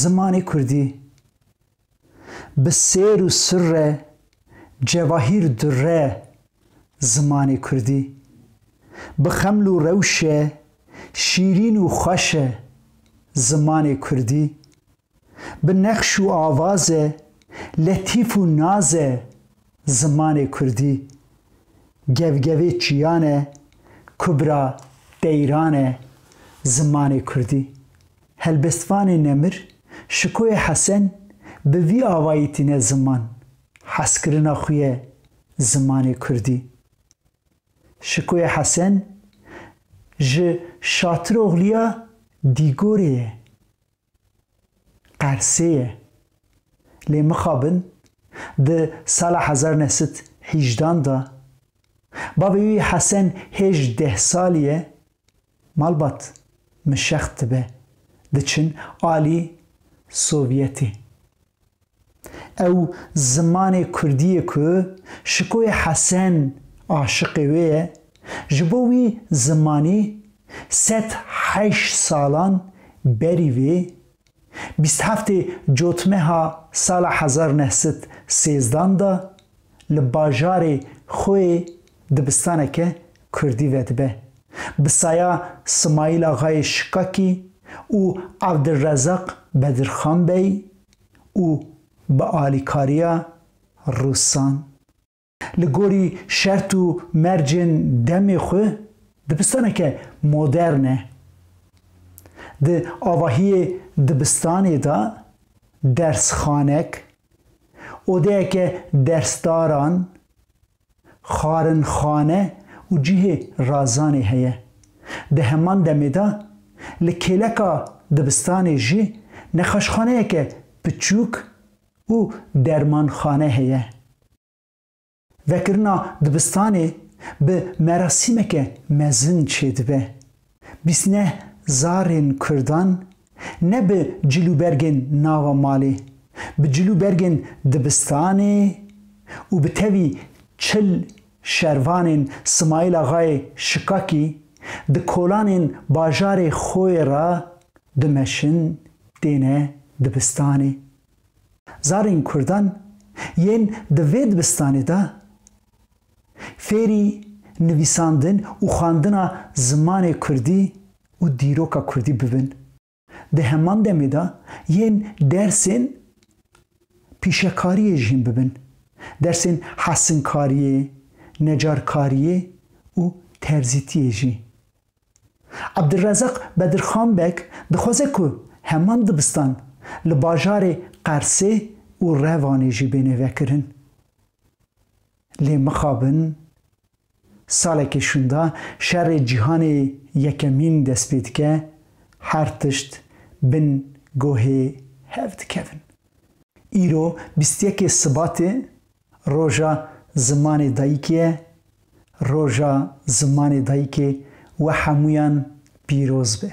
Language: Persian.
زمانی کردی به سیر و سر جواهیر دره زمانی کردی به خمل و روش شیرین و خوش زمانی کردی به نقش و آواز لطیف و ناز زمانی کردی گوگوی چیانه کبرا دیرانه زمانی کردی هلبستوان نمر شکوی حسن به وی آوایتین زمان حسکرنا خوی زمانی کردی شکوی حسن ج شاطر اغلیا دیگوریه قرسیه لی مخابن ده سال 1918 دا بابوی حسن 18 سالیه مالبات مشخت به ده چن آلی سوویتی او زمان کردیه که شکوی حسن عاشقیه جبوی زمانی 108 سالان بریوی 27 جوتمه ها سال 1913 دا لباجار خوی دبستانه که کردی ودبه بسایا سمایل آقای شکاکی و عبدالرزاق بدرخان بی و با آلیکاریا روسان لگوری شرط و مرجن دمی خو دبستانه که مدرنه ده آواهی دبستانی دا درس خانک او ده که درسداران خارن خانه و جیه رازانی هیه ده همان دمی دا لکیلکا دبستانی جی نخاشخانه که بچوک و درمان خانه هیه وکرنا دبستانی به مراسمه که مزن چید به بیسنه زارین کردان نه به جلوبرگن ناوا مالی به جلوبرگن دبستانی و به تاوی چل شروانین سمایل آقای شکاکی ده کولانین باجار خوی را دمشن دینه دبستانی زارین کردان ین دوی دبستانی دا فیری نویساندن و خواندن زمان کردی و دیروکا کردی ببین ده همان دمی دا ین درسین پیشکاری جین ببین درسین حسنکاری نجارکاری و ترزیتی جی عبدالرزاق بدرخان بک دخوازه که همان دبستان لباجار قرسه و روانی جی بینه وکرن لی مخابن ساله که شونده شر جهان یکمین دست بید که هر تشت بن گوه هفت کفن ایرو 21 سبات روژا زمان دایکیه روژا زمان دایکی و همویان پیروز به